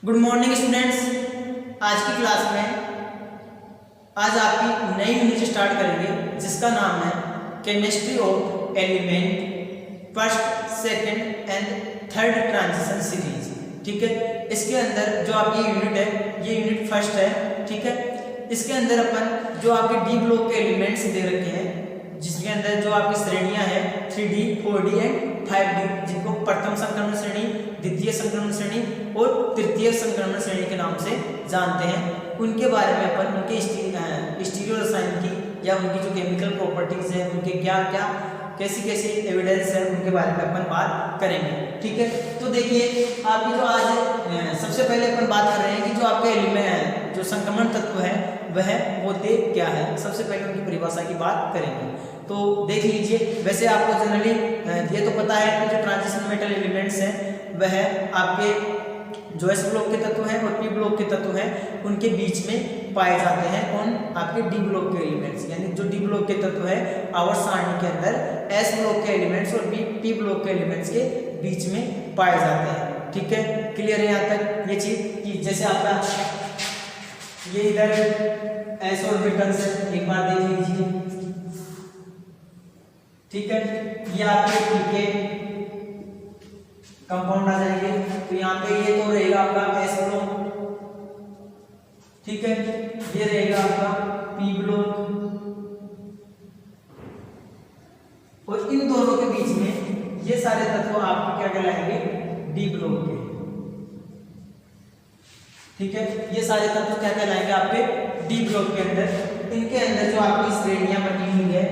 Good morning students. आज की class में आज आपकी नई यूनिट स्टार्ट करेंगे जिसका नाम है chemistry of element first second and third transition series. ठीक है, इसके अंदर जो आपकी यूनिट है ये यूनिट फर्स्ट है। ठीक है, इसके अंदर अपन जो आपके डी ब्लॉक के एलिमेंट्स दे रखे हैं जिसके अंदर जो आपकी श्रेणियां हैं 3D 4D एंड 5D, जिनको प्रथम संक्रमण श्रेणी, द्वितीय संक्रमण श्रेणी और तृतीय संक्रमण श्रेणी के नाम से जानते हैं, उनके बारे में अपन उनके स्टीरियो रसायन की या उनकी जो केमिकल प्रॉपर्टीज है, उनके क्या क्या कैसी कैसी एविडेंस है, उनके बारे में अपन बात करेंगे। ठीक है, तो देखिए आपकी जो आज सबसे पहले अपन बात कर रहे हैं कि जो आपके एलिमेंट जो संक्रमण तत्व है वह होते क्या है। सबसे पहले उनकी परिभाषा की बात करेंगे। तो देख लीजिए, वैसे आपको जनरली ये तो पता है कि जो ट्रांजिशन मेटल एलिमेंट्स हैं वह आपके जो एस ब्लॉक के तत्व हैं और पी ब्लॉक के तत्व हैं उनके बीच में पाए जाते हैं। कौन? आपके डी ब्लॉक के एलिमेंट्स, यानी जो डी ब्लॉक के तत्व है आवर्त सारणी के अंदर एस ब्लॉक के एलिमेंट्स और पी ब्लॉक के एलिमेंट्स के बीच में पाए जाते हैं। ठीक है, क्लियर है यहाँ तक ये चीज कि जैसे आपका ये इधर एस ऑर्बिटल्स है, एक बार देख लीजिए। ठीक है, ये आपके पीके कंपाउंड आ जाएंगे, तो यहाँ पे ये तो रहेगा आपका एस ब्लॉक। ठीक है, ये रहेगा आपका पी ब्लॉक और इन दोनों के बीच में ये सारे तत्व आपके क्या कहलाएंगे? डी ब्लॉक के। ठीक है, ये सारे तत्व क्या कहलाएंगे? आपके डी ब्लॉक के अंदर। इनके अंदर जो आपकी श्रेणियां बनी हुई है,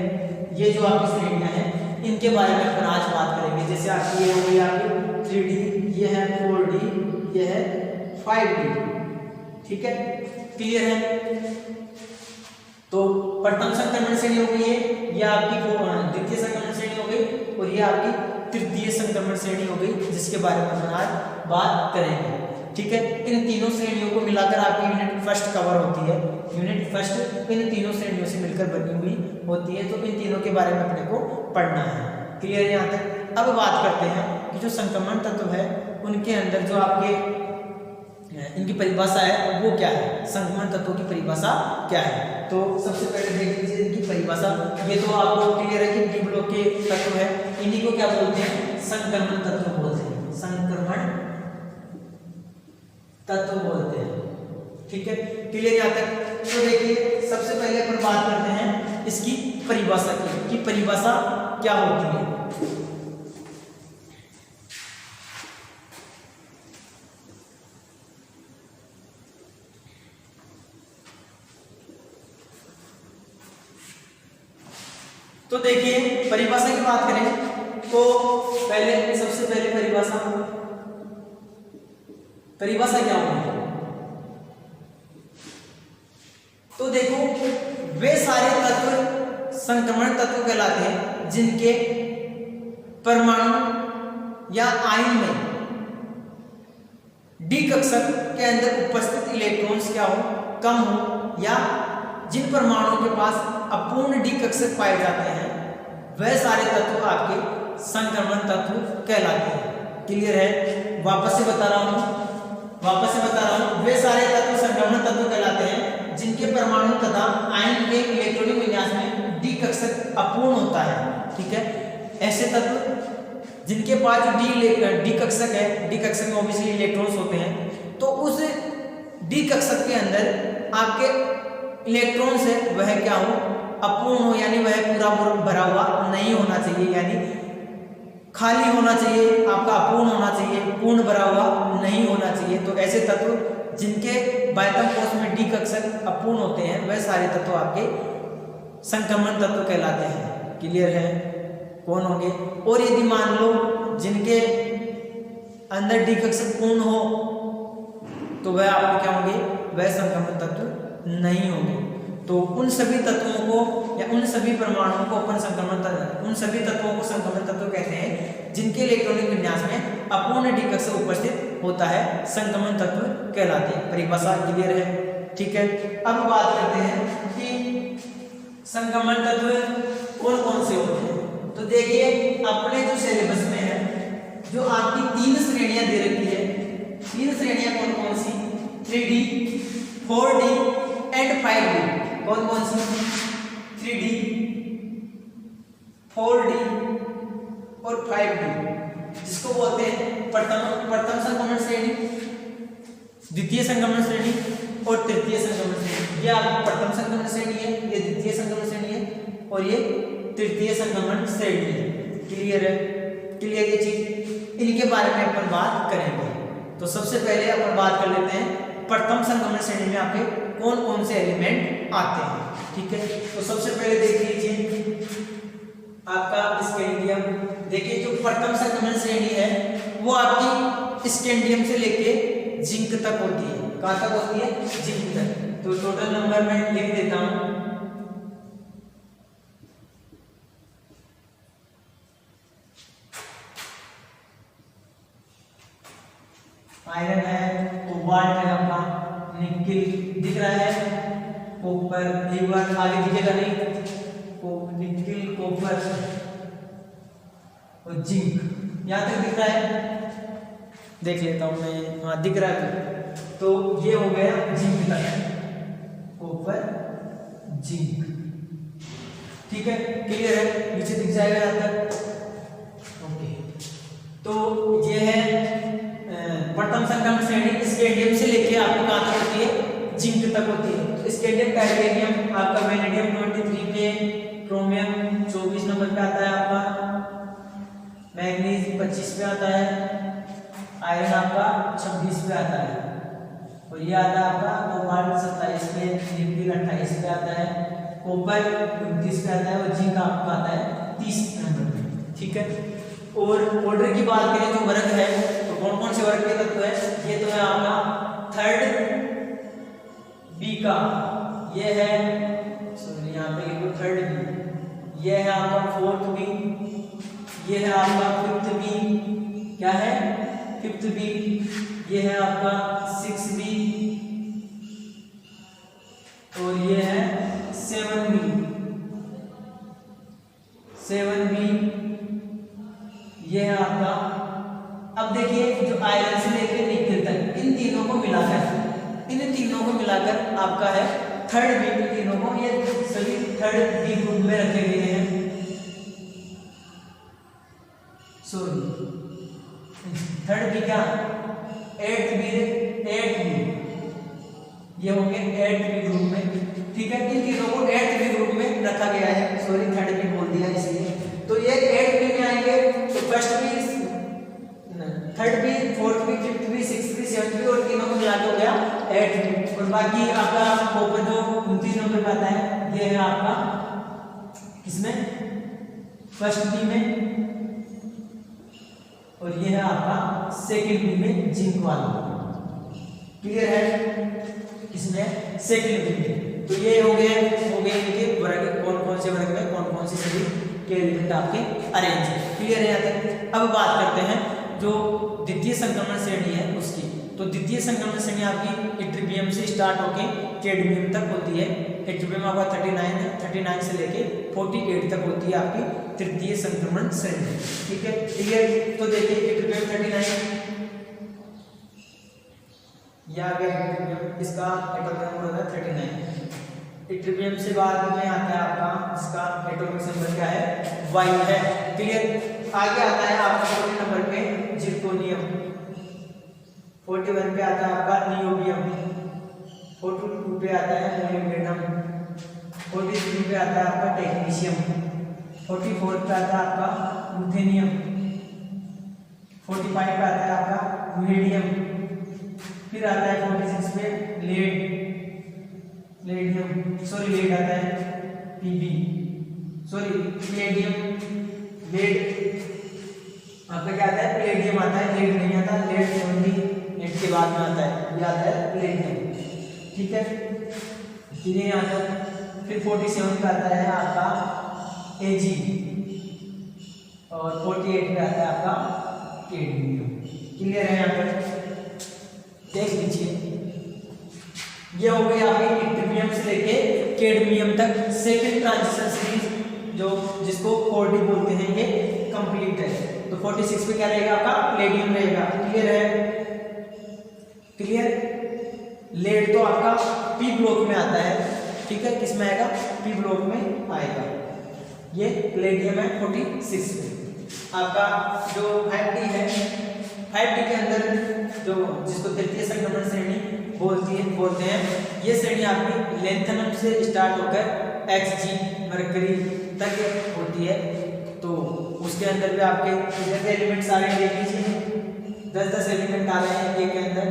ये जो आपकी श्रेणियां हैं इनके बारे में अपन आज बात करेंगे। जैसे आपकी ये हो गई आपकी 3D, ये है 4D, ये है 5D। ठीक है, क्लियर है? तो प्रथम संक्रमण श्रेणी हो गई है, ये आपकी द्वितीय संक्रमण श्रेणी हो गई और ये आपकी तृतीय संक्रमण श्रेणी हो गई, जिसके बारे में हम आज बात करेंगे। ठीक है, इन तीनों श्रेणियों को मिलाकर आपकी यूनिट फर्स्ट कवर होती है। यूनिट फर्स्ट इन तीनों श्रेणियों से मिलकर बनी हुई होती है, तो इन तीनों के बारे में अपने को पढ़ना है। क्लियर है यहाँ तक? अब बात करते हैं कि जो संक्रमण तत्व है उनके अंदर जो आपके इनकी परिभाषा है वो क्या है, संक्रमण तत्वों की परिभाषा क्या है। तो सबसे पहले देख लीजिए इनकी परिभाषा। ये तो आपको क्लियर है कि डी ब्लॉक के तत्व है, इन्हीं को क्या बोलते हैं? संक्रमण तत्व बोलते हैं, संक्रमण तत्व बोलते हैं। ठीक है, क्लियर यहाँ तक? तो देखिए सबसे पहले अपन बात करते हैं इसकी परिभाषा की कि परिभाषा क्या होती है। तो देखिए परिभाषा की बात करें तो पहले सबसे पहले परिभाषा क्या होगी? तो देखो वे सारे तत्व संक्रमण तत्व कहलाते हैं जिनके परमाणु या आयन में डी कक्षक के अंदर उपस्थित इलेक्ट्रॉन्स क्या हो? कम हो, या जिन परमाणुओं के पास अपूर्ण डी कक्षक पाए जाते हैं वह सारे तत्व आपके संक्रमण तत्व कहलाते हैं। क्लियर है? वापस से बता रहा हूं वे सारे तत्व संक्रमण तत्व कहलाते हैं जिनके परमाणु तथा आयन के इलेक्ट्रॉनिक विन्यास में डी कक्षक अपूर्ण होता है। ठीक है, ऐसे तत्व जिनके पास डी कक्षक है, डी कक्षक में ऑब्वियसली इलेक्ट्रॉन्स होते हैं, तो उस डी कक्षक के अंदर आपके इलेक्ट्रॉन्स है वह क्या हो? अपूर्ण हो, यानी वह पूरा भरा हुआ नहीं होना चाहिए, यानी खाली होना चाहिए, आपका अपूर्ण होना चाहिए, पूर्ण भरा हुआ नहीं होना चाहिए। तो ऐसे तत्व जिनके बाह्यतम कोश में डी कक्षक अपूर्ण होते हैं वह सारे तत्व आपके संक्रमण तत्व कहलाते हैं। क्लियर है? कौन होंगे? और यदि मान लो जिनके अंदर डी कक्षक पूर्ण हो तो वह आपको क्या होंगे? वह संक्रमण तत्व नहीं होंगे। तो उन सभी तत्वों को या उन सभी परमाणुओं को अपन उन सभी तत्वों को संक्रमण तत्व कहते हैं जिनके इलेक्ट्रॉनिक विन्यास में अपूर्ण डी कक्षक उपस्थित होता है, संक्रमण तत्व कहलाते हैं। परिभाषा क्लियर है? ठीक है, अब बात करते हैं कि संक्रमण तत्व कौन कौन से होते हैं। तो देखिए अपने जो सिलेबस में है जो आपकी 3 श्रेणियां दे रखी है, 3 श्रेणियां कौन कौन सी 3D, 4D एंड 5D। कौन कौन सी? 3D, 4D और 5D, जिसको बोलते हैं प्रथम संक्रमण श्रेणी, द्वितीय संक्रमण श्रेणी और तृतीय संक्रमण श्रेणी। ये आपकी प्रथम संक्रमण श्रेणी है, ये द्वितीय संक्रमण श्रेणी है और ये तृतीय संक्रमण श्रेणी है। क्लियर है? क्लियर ये चीज, इनके बारे में अपन बात करेंगे। तो सबसे पहले अपन बात कर लेते हैं प्रथम संक्रमण श्रेणी में आपके कौन कौन से एलिमेंट आते हैं। ठीक है, तो सबसे पहले देख लीजिए आपका स्कैंडियम। देखिए जो प्रथम संक्रमण श्रेणी है वो आपकी स्कैंडियम से लेके जिंक तक होती है। कहाँ तक होती है? जिंक तक। तो टोटल नंबर मैं लिख देता हूं। आयरन है, कोबाल्ट है आपका, निकेल दिख रहा है, कॉपर, एक बार आगे दिखेगा नहीं, निकेल, कॉपर और जिंक, यहाँ तक दिख रहा है। देख लेता हूँ मैं, हाँ दिख रहा है। तो ये हो गया जिंक तक, कॉपर, जिंक। ठीक है, क्लियर है? नीचे दिख जाएगा यहाँ तक। ओके, तो ये है प्रथम संक्रमण श्रेणी। स्कैंडियम से लेके आपको कहाँ तक होती है? जिंक तक होती है। स्कैंडियम, टाइटेनियम, आपका वेनेडियम 23 पे, क्रोमियम 24 नंबर पे आता है आपका, मैग्नीज 25 पे आता है, आयरन आपका 26 पे आता है और ये आता है आपका कोबाल्ट 27 पे, निकेल 28 पे आता है, कॉपर 29 पे आता है और जिंक आपका आता है 30 नंबर पे। ठीक है, और ऑर्डर की बात करें जो वर्ग है तो कौन कौन से वर्ग के तत्व है? ये तो है आपका थर्ड बी का, ये है सॉरी यहाँ पे लिखो थर्ड बी, ये है आपका फोर्थ बी, ये है आपका फिफ्थ बी, क्या है? फिफ्थ बी, ये है आपका सिक्स बी और ये है सेवन बी, सेवन बी, ये है आपका। अब देखिए जो आयरन से लेकर निकेल तक इन तीनों को मिलाकर आपका है थर्ड बी। तीनों को ये सभी थर्ड बी ग्रुप में रखे गए हैं। सॉरी थर्ड बी क्या? एट्थ बी, ये होंगे एट्थ बी ग्रुप में। ठीक है, इन तीनों को एट्थ बी ग्रुप में रखा गया है। सॉरी थर्ड बी बोल दिया इसलिए। तो ये एट्थ बी में आएंगे तो first B, third B, fourth B, fifth B, sixth B, seventh B और तीनों को मिला के हो गया एट्थ बी। और बाकी आपका कॉपर जो 29 नंबर पे आता है ये है आपका किसमें? फर्स्ट बी में और ये है आपका सेकंड बी में, जिंक वाला। क्लियर है? किसमें? सेकंड बी में। तो ये हो गए इनके वर्ग, कौन कौन से वर्ग में कौन कौन से सभी के एलिमेंट आपके अरेंज है। क्लियर है यहाँ तक? अब बात करते हैं जो द्वितीय संक्रमण श्रेणी है उसकी। तो द्वितीय संक्रमण श्रेणी आपकी इट्रिबियम से स्टार्ट होके कैडमियम तक होती है। इट्रिबियम आपका 39 से लेके 48 तक होती है आपकी तृतीय संक्रमण श्रेणी। ठीक है, क्लियर? तो देखिए इट्रिबियम 39, या इसका एटॉमिक नंबर होता है 39। इट्रिबियम से बाद में आता है आपका इसका एटॉमिक नंबर क्या है? 1 है। क्लियर? आगे आता है आपका 40 नंबर पे जिर्कोनियम, 41 पे आता है आपका नियोबियम, 42 पे आता है मोलिब्डेनम, 43 पे आता है आपका टेक्नीशियम, 44 पे आता है आपका लुथेनियम, 45 पे आता है आपका यूरेनियम, फिर आता है 46 पे लेड आता है पीबी, प्लेडियम, लेड आपका क्या आता है? प्लेडियम आता है, लेड नहीं आता। लेड 78 के बाद में आता है, ये आता है प्लेडियम। ठीक है, फिर ये आता है, फिर 47 पे आता है आपका एजी और 48 पे आता है आपका कैडमियम। क्लियर है? यहाँ पर देख लीजिए, ये हो गई आपकी इट्रिबियम से लेके कैडमियम तक सेकंड ट्रांजिशन सीरीज, जो जिसको 4D बोलते हैं, ये कंप्लीट है। तो 46 पे क्या रहेगा आपका? प्लेडियम रहेगा। क्लियर है? क्लियर? लेड तो आपका पी ब्लॉक में आता है, ठीक है, किस में आएगा, पी ब्लॉक में आएगा। ये पैलेडियम है 46 में। आपका जो 5D है, 5D के अंदर जो जिसको तृतीय संक्रमण श्रेणी बोलते हैं, ये श्रेणी आपकी लैंथेनम से स्टार्ट होकर Xg मरकरी तक होती है। तो उसके अंदर भी आपके इधर के एलिमेंट सारे देख लीजिए, 10-10 एलिमेंट आ रहे हैं ए के अंदर,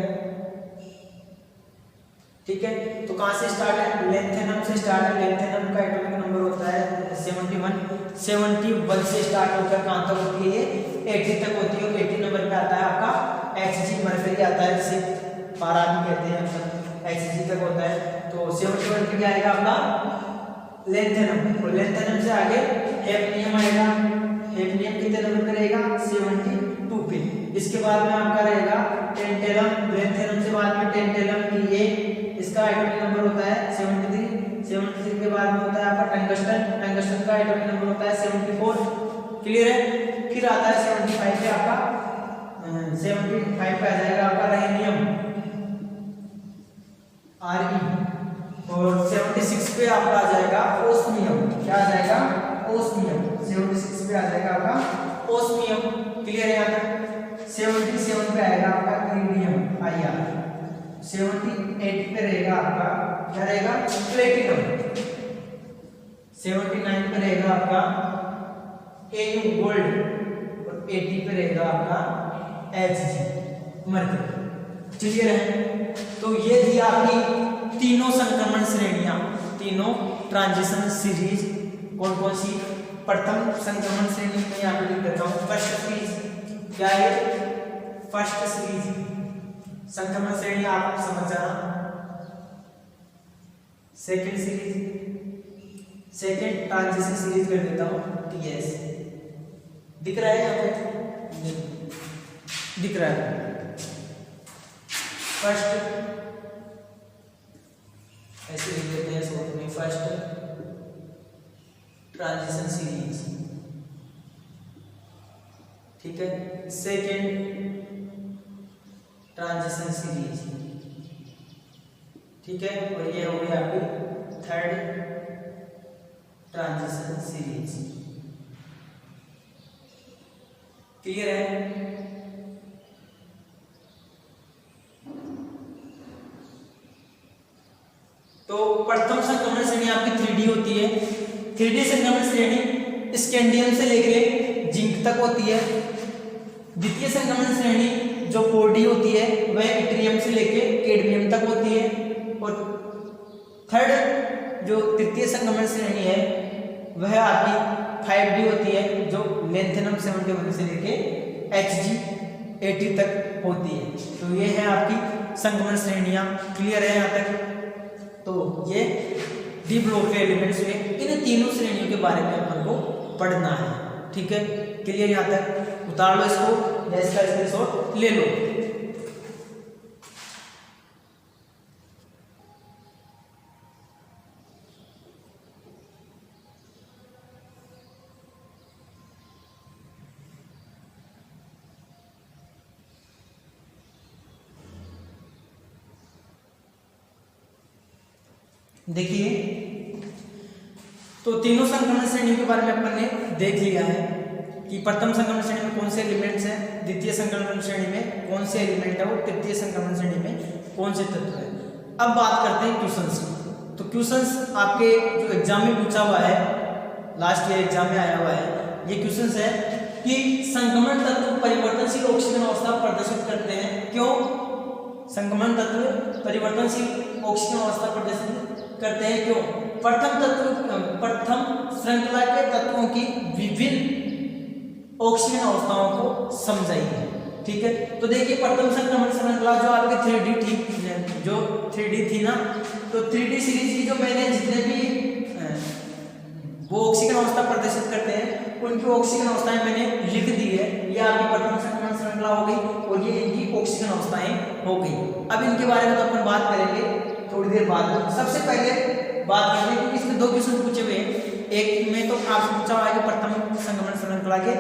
ठीक है। तो कहाँ से स्टार्ट है, लैंथेनम से स्टार्ट है। लैंथेनम का एटॉमिक नंबर होता है 71 से स्टार्ट होकर कहाँ तक होती है, 80 तक होती है। और 80 नंबर पे आता है आपका Xg मरकरी आता है, जिसे पारा भी कहते हैं, Xg तक होता है। तो 71 पे क्या आएगा आपका लैंथेनम, और लैंथेनम से आगे हैफनियम आएगा। हैफनियम कितने नंबर पे रहेगा, 72 पे। इसके बाद में आपका रहेगा टेंटेलम, लैंथेनम से बाद में टेंटेलम ये, इसका एटॉमिक नंबर होता है 73 के बाद में होता है आपका टंगस्टन का एटॉमिक नंबर होता है 74, क्लियर है। फिर आता है 75 पे आपका 75 पे आ जाएगा आपका रहीनियम Re, और 76 पे आपका आ जाएगा ओस्मियम, क्या आ जाएगा, ओस्मियम। 76 पे आ जाएगा आपका ओस्मियम, क्लियर है। यहाँ तक 77 पे आएगा आपका इरिडियम IR, 78 पे रहेगा आपका क्या रहेगा, प्लेटिनम। 79 पे रहेगा आपका Au गोल्ड, और 80 पे रहेगा आपका Hg मरकरी, क्लियर है। तो ये थी आपकी तीनों संक्रमण श्रेणियां, तीनों ट्रांजिशन सीरीज। कौन कौन सी, प्रथम संक्रमण श्रेणी में यहाँ पे लिख देता हूँ, फर्स्ट सीरीज क्या है, फर्स्ट सीरीज संक्रमण श्रेणी आप समझ जाना। Second series, second transition series कर देता हूँ TS, दिख रहा है यहाँ पे, दिख रहा है। फर्स्ट ऐसे लिख देते हैं शॉर्ट में, फर्स्ट ट्रांजिशन सीरीज, ठीक है। सेकंड ट्रांजिशन सीरीज, ठीक है। और ये हो गया आपकी थर्ड ट्रांजिशन सीरीज, क्लियर है। तो प्रथम संक्रमण श्रेणी आपकी 3D होती है। 3D संक्रमण श्रेणी स्कैंडियम से लेकर जिंक तक होती है। द्वितीय संक्रमण श्रेणी जो 4D होती है वह इट्रियम से लेकर कैडमियम तक होती है। और थर्ड जो तृतीय संक्रमण श्रेणी है वह आपकी 5D होती है, जो लैंथेनम 71 से लेकर Hg 80 तक होती है। तो ये है आपकी संक्रमण श्रेणियां, क्लियर है यहाँ तक। तो ये डी ब्लॉक के एलिमेंट्स हुए, इन तीनों श्रेणियों के बारे में अपन को पढ़ना है, ठीक है, क्लियर। यहाँ तक उतार लो इसको या इसका स्क्रीनशॉट ले लो। देखिए, तो तीनों संक्रमण श्रेणियों के बारे में अपन ने देख लिया है कि प्रथम संक्रमण श्रेणी में कौन से एलिमेंट्स हैं, द्वितीय संक्रमण श्रेणी में कौन से एलिमेंट है, और तृतीय संक्रमण श्रेणी में कौन से तत्व है। अब बात करते हैं क्वेश्चंस की। तो क्वेश्चंस आपके जो एग्जाम में पूछा हुआ है, लास्ट ईयर एग्जाम में आया हुआ है, ये क्वेश्चंस है कि संक्रमण तत्व परिवर्तनशील ऑक्सीजन अवस्था प्रदर्शित करते हैं, क्यों? संक्रमण तत्व परिवर्तनशील ऑक्सीजन अवस्था प्रदर्शित करते हैं, क्यों? प्रथम श्रृंखला के तत्वों की विभिन्न ऑक्सीजन अवस्थाओं को समझाइए, ठीक है। तो देखिए, प्रथम संक्रमण श्रृंखला जो आपके 3D थी, जो 3D थी ना, तो 3D सीरीज की जो मैंने जितने भी वो ऑक्सीजन अवस्था प्रदर्शित करते हैं उनकी ऑक्सीजन अवस्थाएं मैंने लिख दी है। ये आपकी प्रथम संक्रमण श्रृंखला हो गई और ये इनकी ऑक्सीजन अवस्थाएं हो गई। अब इनके बारे में तो अपन बात करेंगे थोड़ी देर बाद। सबसे पहले बात करेंगे क्योंकि इसमें दो क्वेश्चन पूछे हुए हैं। एक में तो आपसे पूछा हुआ है कि प्रथम संक्रमण श्रृंखला के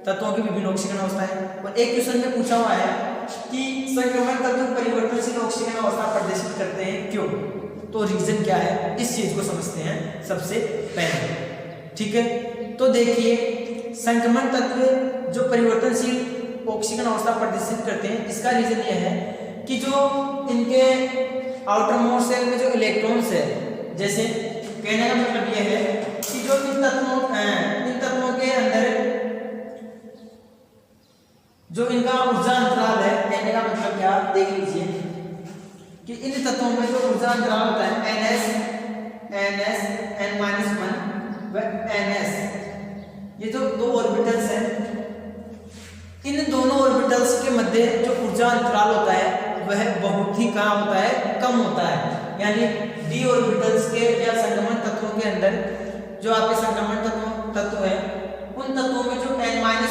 तत्वों की विभिन्न ऑक्सीजन अवस्थाएं, और एक क्वेश्चन में पूछा हुआ है कि संक्रमण तत्व परिवर्तनशील ऑक्सीजन अवस्था प्रदर्शित करते हैं, क्यों? तो रीजन क्या है, इस चीज को समझते हैं सबसे पहले। ठीक है, तो देखिए संक्रमण तत्व जो परिवर्तनशील ऑक्सीजन अवस्था प्रदर्शित करते हैं, इसका रीजन यह है कि जो इनके आउटर मोस्ट सेल में जो इलेक्ट्रॉन्स है, जैसे कहने का मतलब यह है कि जो इन तत्वों के अंदर जो इनका ऊर्जा अंतराल है, कहने का मतलब क्या, देख लीजिए कि इन तत्वों में जो ऊर्जा अंतराल होता है ns n-1 व ns, ये जो दो ऑर्बिटल्स हैं, इन दोनों ऑर्बिटल्स के मध्य जो ऊर्जा अंतराल होता है वह बहुत ही कम होता है, कम होता है। यानी d ऑर्बिटल्स के या संक्रमण तत्वों के अंदर जो आपके संक्रमण तत्व है, उन तत्वों में जो n-1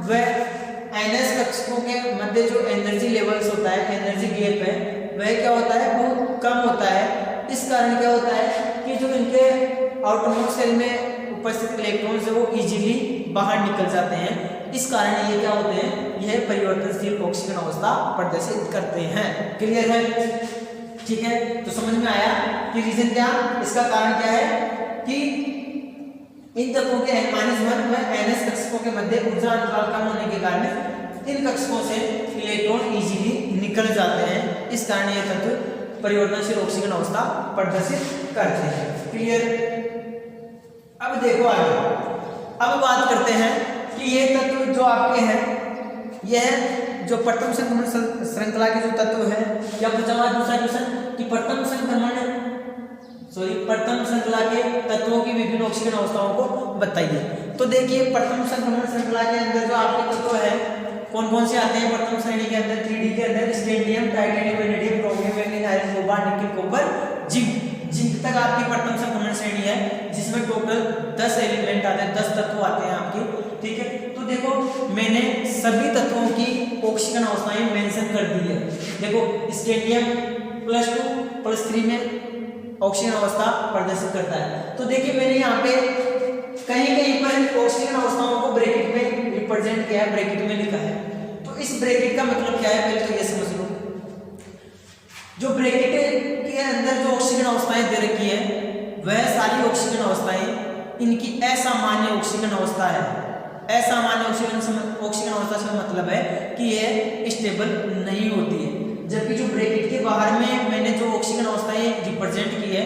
व ns कक्षकों के मध्य जो एनर्जी लेवल्स होता है, एनर्जी गैप है, वह क्या होता है, बहुत कम होता है। इस कारण क्या होता है कि जो इनके आउटरमोस्ट सेल में उपस्थित इलेक्ट्रॉन्स है वो इजीली बाहर निकल जाते हैं। इस कारण ये क्या होते हैं, यह परिवर्तनशील ऑक्सीजन अवस्था प्रदर्शित करते हैं। क्लियर है? ठीक है, तो समझ में आया कि रीजन क्या, इसका कारण क्या है कि इन तत्वों के n-1 व ns कक्षकों के मध्य ऊर्जा अंतराल कम होने के कारण इन कक्षकों से इलेक्ट्रॉन इजीली निकल जाते हैं। इस कारण ये तत्व परिवर्तनशील ऑक्सीजन अवस्था प्रदर्शित करते हैं। क्लियर? अब देखो आगे, अब बात करते हैं कि ये तत्व जो आपके हैं, यह जो प्रथम संक्रमण श्रृंखला के जो तत्व है, या दूसरा क्वेश्चन कि प्रथम श्रृंखला के तत्वों की विभिन्न ऑक्सीजन अवस्थाओं को बताइए। तो देखिए प्रथम संक्रमण श्रृंखला के अंदर जो आपके तत्व है कौन कौन से आते हैं प्रथम श्रेणी के अंदर, 3D के अंदर scandium, titanium, vanadium, chromium, manganese, iron, cobalt, nickel, copper, zinc तक आपकी प्रथम संक्रमण श्रेणी है, जिसमें टोटल 10 एलिमेंट आते हैं, 10 तत्व आते हैं आपके। ठीक है, तो देखो मैंने सभी तत्वों की ऑक्सीजन अवस्थाएं मेंशन कर दी है। देखो स्कैंडियम +2 +3 में ऑक्सीजन अवस्था प्रदर्शित करता है। तो देखिए मैंने यहाँ पे कहीं कहीं पर ऑक्सीजन अवस्थाओं को ब्रैकेट में रिप्रेजेंट किया है, ब्रैकेट में लिखा है। तो इस ब्रैकेट का मतलब क्या है, पहले तो ये समझ लो। जो ब्रैकेट के अंदर जो ऑक्सीजन अवस्थाएं दे रखी है, वह सारी ऑक्सीजन अवस्थाएं इनकी असामान्य ऑक्सीजन अवस्था है। असामान्य ऑक्सीजन अवस्था से मतलब है कि यह स्टेबल नहीं होती है। जबकि जो ब्रैकेट के बाहर में मैंने जो ऑक्सीजन अवस्थाएं रिप्रेजेंट की है,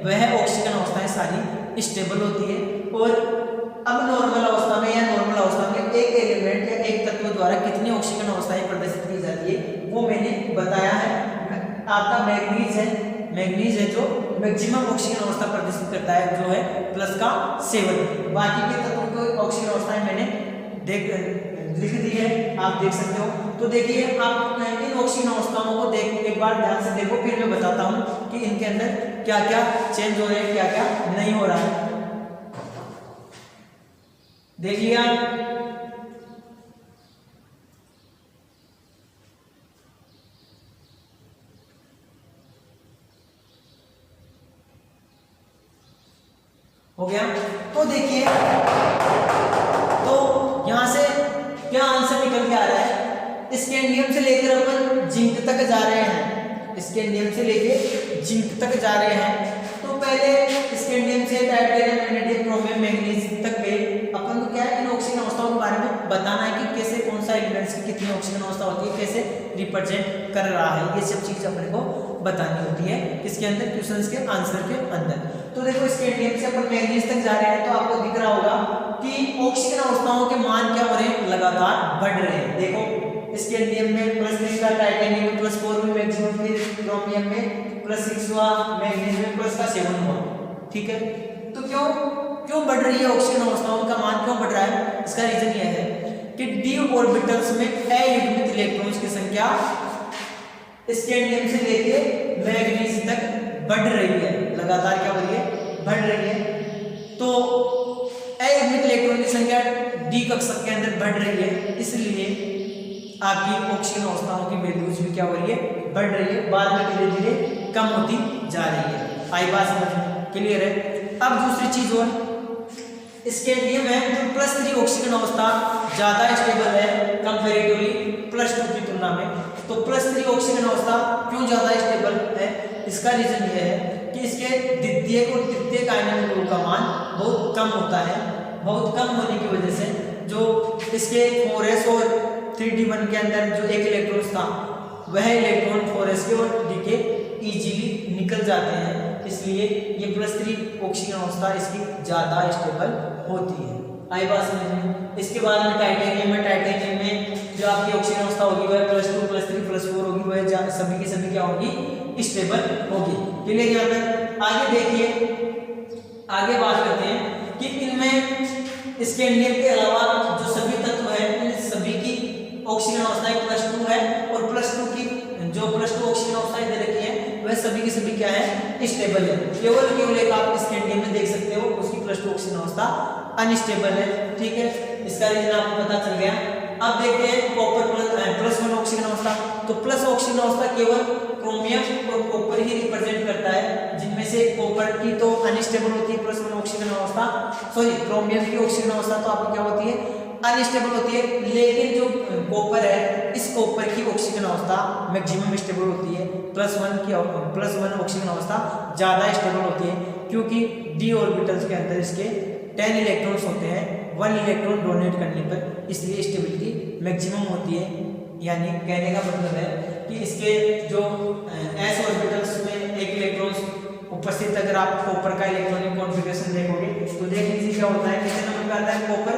वह ऑक्सीजन अवस्थाएं सारी स्टेबल होती है। और अब नॉर्मल अवस्था में या नॉर्मल अवस्था में एक एलिमेंट या एक तत्व द्वारा कितनी ऑक्सीजन अवस्थाएं प्रदर्शित की जाती है, वो मैंने बताया है। आपका मैग्नीज है जो मैक्सिमम ऑक्सीजन अवस्था प्रदर्शित करता है, जो है +7। बाकी के तत्वों की ऑक्सीजन अवस्थाएं मैंने लिख दी है, आप देख सकते हो। तो देखिए आप इन ऑक्सीजन अवस्थाओं को एक बार ध्यान से देखो, फिर मैं बताता हूँ कि इनके अंदर क्या क्या चेंज हो रहे हैं, क्या क्या नहीं हो रहा है। देखिए आप हो गया। तो देखिए, तो यहां से क्या आंसर निकल के आ रहा है, स्कैंडियम से लेकर अपन जिंक तक जा रहे हैं, स्कैंडियम से लेकर जिंक तक जा रहे हैं। तो पहले स्कैंडियम से टाइटेनियम, वेनेडियम, क्रोमियम, मैग्नीज तक गए। अपन को क्या है, इन ऑक्सीजन अवस्थाओं के बारे में बताना है कि कैसे कौन सा एलिमेंट्स की कितनी ऑक्सीजन अवस्था होती है, कैसे रिप्रेजेंट कर रहा है, ये सब चीज अपने को बतानी होती है किसके अंदर, क्वेश्चंस के आंसर के अंदर। तो देखो स्कैंडियम से अपन मैग्नीज तक जा रहे हैं, तो आपको दिख रहा होगा कि ऑक्सीजन अवस्थाओं के मान क्या हो रहे हैं, लगातार बढ़ रहे हैं। देखो स्कैंडियम में +3 का, टाइटेनियम में +4 में मैक्सिमम, फिर क्रोमियम में +6 हुआ, मैग्नीज में +7 हुआ। ठीक है, तो क्यों बढ़ रही है ऑक्सीजन अवस्थाओं का मान, क्यों बढ़ रहा है? इसका रीजन यह है कि d ऑर्बिटल्स में अयुग्मित इलेक्ट्रॉन्स की संख्या स्कैंडियम से लेके मैग्नीज तक बढ़ रही है, लगातार क्या हो रही है, बढ़ रही है। तो अयुग्मित इलेक्ट्रॉन की संख्या d कक्षक के अंदर बढ़ रही है, इसलिए आपकी ऑक्सीजन अवस्थाओं की वैल्यूज भी क्या हो रही है, बढ़ रही है, बाद में धीरे धीरे कम होती जा रही है। आई बात समझ में? क्लियर है? अब दूसरी चीज और, स्कैंडियम है जो +3 ऑक्सीजन अवस्था ज्यादा स्टेबल है कंपैरेटिवली +2 की तुलना में। तो +3 ऑक्सीजन अवस्था क्यों ज्यादा स्टेबल है, इसका रीजन ये है कि इसके द्वितीयक और तृतीयक आयनिक गुण का मान बहुत कम होता है। बहुत कम होने की वजह से जो इसके 4s और 3d1 के अंदर जो एक इलेक्ट्रॉन था, वह इलेक्ट्रॉन 4s के और d के इजीली निकल जाते हैं, इसलिए ये +3 ऑक्सीजन अवस्था इसकी ज्यादा स्टेबल होती है। आई बात समझ में। इसके बाद में टाइटेनियम में जो आपकी ऑक्सीजन अवस्था होगी वह +2 +3 +4 होगी, वह सभी की सभी क्या होगी, स्टेबल होगी। क्लियर यहाँ पर। आगे देखिए, आगे बात करते हैं कि इनमें स्कैंडियम के अलावा जो सभी तत्व है उन सभी की ऑक्सीजन अवस्था +2 है, और +2 की जो +2 ऑक्सीजन अवस्थाएं दे रखी है वह सभी की सभी क्या है, स्टेबल है। केवल एक आप स्कैंडियम में देख सकते हो उसकी +2 ऑक्सीजन अवस्था अनस्टेबल है। ठीक है, इसका रीजन आपको पता चल गया। अब देखते हैं कॉपर +1 ऑक्सीजन अवस्था। तो प्लस ऑक्सीजन अवस्था केवल क्रोमियम और कॉपर ही रिप्रेजेंट करता है, जिनमें से कॉपर की तो अनस्टेबल होती है +1 ऑक्सीजन अवस्था, सॉरी क्रोमियम की ऑक्सीजन अवस्था तो आपकी क्या होती है, अनस्टेबल होती है। लेकिन जो कॉपर है, इस कॉपर की ऑक्सीजन अवस्था मैक्सिमम स्टेबल होती है। +1 ऑक्सीजन अवस्था ज्यादा स्टेबल होती है, क्योंकि d ऑर्बिटल्स के अंदर इसके 10 इलेक्ट्रॉन्स होते हैं 1 इलेक्ट्रॉन डोनेट करने पर, इसलिए स्टेबिलिटी मैक्सिमम होती है। यानी कहने का मतलब है कि इसके जो s ऑर्बिटल्स में एक इलेक्ट्रॉन्स उपस्थित, अगर आप कॉपर का इलेक्ट्रॉनिक कॉन्फ़िगरेशन देखोगे तो देख लीजिए क्या होता है, कितने नंबर पे आता है कॉपर,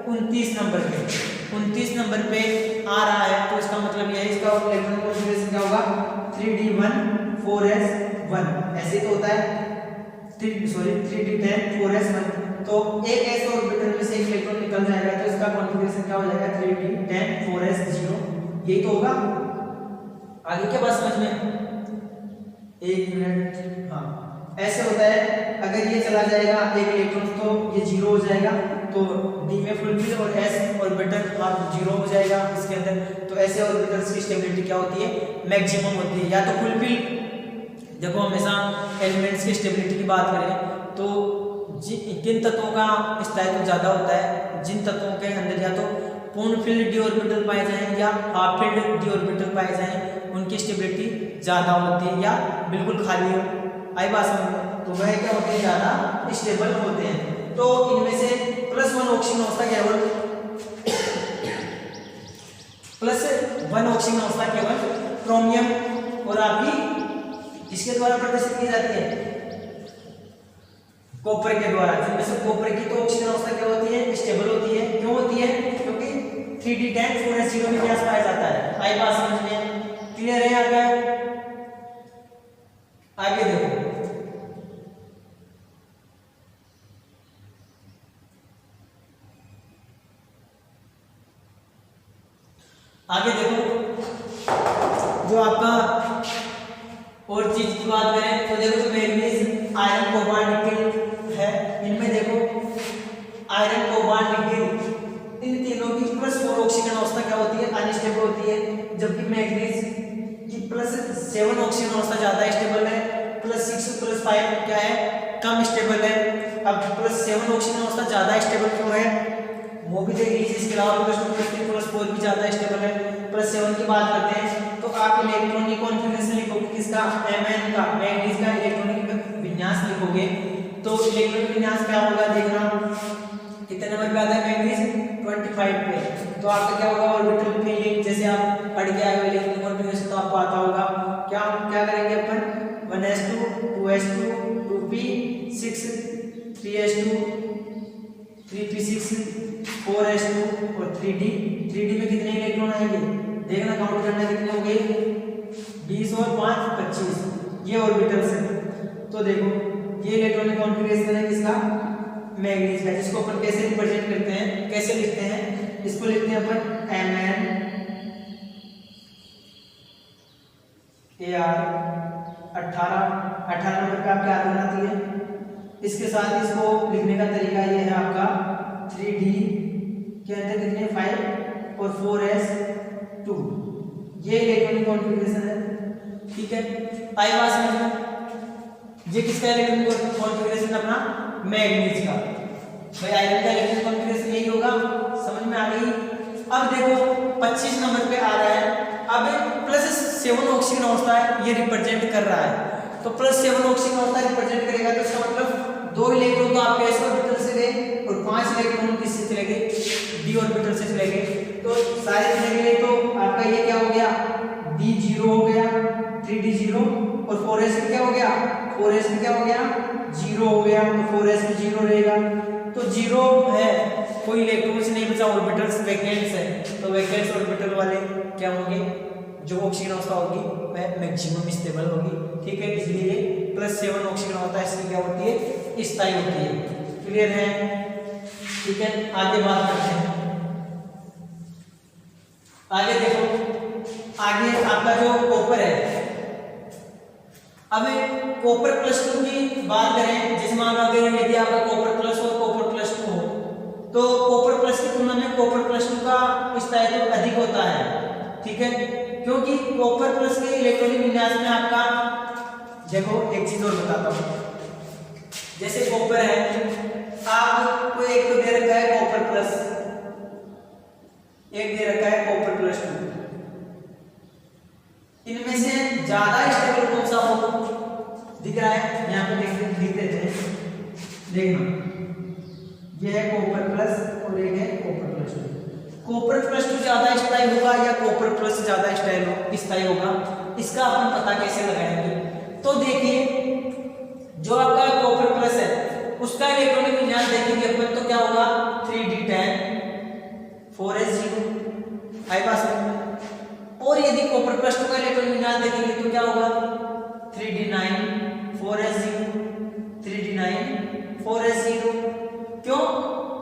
29 नंबर पे। 29 नंबर पे आ रहा है, तो इसका मतलब यह है इसका इलेक्ट्रॉनिक कॉन्फ़िगरेशन क्या होगा, 3d1 4s1 ऐसे तो होता है, 3d10 4s1। तो एक s ऑर्बिटल में से एक इलेक्ट्रॉन निकल जाएगा तो इसका कॉन्फ़िगरेशन क्या हो जाएगा, 3d10 4s0, यही तो होगा। आगे क्या बात समझ में, एक मिनट, हाँ ऐसे होता है। अगर ये चला जाएगा एक इलेक्ट्रॉन तो ये 0 हो जाएगा, तो d में फुलफिल और s ऑर्बिटल 0 हो जाएगा इसके अंदर। तो ऐसे ऑर्बिटल्स की स्टेबिलिटी क्या होती है, मैक्सिमम होती है। या तो फुलफिल, देखो हमेशा एलिमेंट्स की स्टेबिलिटी की बात करें तो किन तत्वों का स्थायित्व ज्यादा होता है, जिन तत्वों के अंदर या तो पूर्ण फील्ड d ऑर्बिटल पाए जाएं या हाफ फील्ड d ऑर्बिटल पाए जाएं, उनकी स्टेबिलिटी ज्यादा होती है, या बिल्कुल खाली हो। आई बात समझ में, तो वह क्या होते हैं, ज्यादा स्टेबल होते हैं। तो इनमें से +1 ऑक्सीजन अवस्था केवल +1 ऑक्सीजन अवस्था केवल क्रोमियम और आपकी किसके द्वारा प्रदर्शित की जाती है, कॉपर के द्वारा। जिनमें से कॉपर की तो ऑक्सीजन अवस्था क्या होती है, स्टेबल होती है। क्यों होती है, क्योंकि 3d10 4s0 में गैस पाया जाता है। आई बात समझ में, क्लियर है यहाँ पे। आगे देखो, आगे देखो जो आपका और चीज की बात करें तो देखो, जो मैग्नीज आयरन कोबाल्ट निकेल है, इनमें देखो आयरन कोबाल्ट निकेल इन तीनों की +4 ऑक्सीजन अवस्था क्या होती है, अनस्टेबल होती है। जबकि मैग्नीज की +7 ऑक्सीजन अवस्था ज्यादा स्टेबल है, +6 +5 क्या है, कम स्टेबल है। अब +7 ऑक्सीजन अवस्था ज्यादा स्टेबल क्यों है, वो भी देख लीजिए। इसके अलावा +2 +3 +4 भी ज्यादा स्टेबल है। +7 की बात करते हैं तो आप इलेक्ट्रॉनिक कॉन्फ़िगरेशन लिखोगे किसका, Mn का, मैग्नीज का इलेक्ट्रॉनिक विन्यास लिखोगे तो इलेक्ट्रॉनिक विन्यास क्या होगा, देखना कितने नंबर पे आता है मैग्नीज, 25 पे। तो आपका क्या होगा, ऑर्बिटल फिलिंग, जैसे आप पढ़ के आए हो इलेक्ट्रॉनिक कॉन्फ़िगरेशन तो आपको आता होगा। क्या करेंगे अपन, 1s2 2s2 2p 6 3s2 3p6 4s2 और 3d में कितने इलेक्ट्रॉन आएंगे, देखना काउंट करना कितने हो गए, 20 और 5 25, ये ऑर्बिटल्स है। तो देखो ये इलेक्ट्रॉनिक कॉन्फ़िगरेशन है किसका, मैग्नीज का, जिसको अपन कैसे रिप्रेजेंट करते हैं, कैसे लिखते हैं, इसको लिखते हैं अपन Mn Ar 18 नंबर पे आपके आदि आती है। इसके साथ इसको लिखने का तरीका ये है आपका 3d के अंदर कितने 5 और 4s2, ये इलेक्ट्रॉनिक कॉन्फ़िगरेशन है। ठीक है, आई बात समझ में, ये किसका इलेक्ट्रॉनिक कॉन्फ़िगरेशन, अपना मैग्नीज का। भाई आयरन का इलेक्ट्रॉनिक कॉन्फ़िगरेशन यही होगा, समझ में आ गई। अब देखो 25 नंबर पे आ रहा है, अब +7 ऑक्सीजन अवस्था है ये रिप्रेजेंट कर रहा है, तो +7 ऑक्सीजन अवस्था रिप्रेजेंट करेगा, तो इसका मतलब 2 इलेक्ट्रॉन तो आपके s ऑर्बिटल से गए और 5 इलेक्ट्रॉन किससे चले गए, d ऑर्बिटल से चले गए, तो सारे चले गए, तो आपका ये क्या हो गया, d 0 हो गया, 3d 0 और 4s भी क्या हो गया, 4s भी क्या हो गया, 0 हो गया, तो 4s भी 0 रहेगा, तो 0 है, कोई इलेक्ट्रॉन से नहीं बचा, ऑर्बिटल्स वैकेंट्स है, तो वैकेंट्स ऑर्बिटल वाले क्या होंगे, जो ऑक्सीजन अवस्था होगी वह मैक्सिमम स्टेबल होगी, ठीक है, इसलिए +7 ऑक्सीजन होता है, इसकी क्या होती है, स्थायी होती है। क्लियर है, ठीक है, आगे बात करते हैं। आगे देखो, आगे आपका जो कॉपर है, अब कॉपर +2 की बात करें, जिसमें अगर यदि आपका कॉपर प्लस और कॉपर +2 हो, तो कॉपर प्लस की तुलना में कॉपर +2 का स्थायित्व अधिक होता है, ठीक है, क्योंकि कॉपर प्लस के इलेक्ट्रॉनिक विन्यास में आपका देखो एक चीज और बताता हूं, जैसे कॉपर है, आपको एक तो दे रखा है कॉपर प्लस, एक दे रखा है कॉपर +2, इनमें से ज्यादा स्टेबल कौन सा हो, दिख रहा है यहाँ पे, देख देते हैं, देखना ये है कॉपर प्लस और एक है कॉपर +2, कॉपर +2 ज्यादा स्थायी होगा या कॉपर प्लस ज्यादा स्थायी होगा, इसका अपन पता कैसे लगाएंगे, तो देखिए जो आपका कॉपर प्लस है उसका इलेक्ट्रॉनिक विन्यास देखेंगे अपन, तो क्या होगा, 3d10 4s0 आई पास में, और यदि कॉपर +2 का इलेक्ट्रॉनिक विन्यास देखेंगे तो क्या होगा, 3d9 4s0 3d9 4s0, क्यों,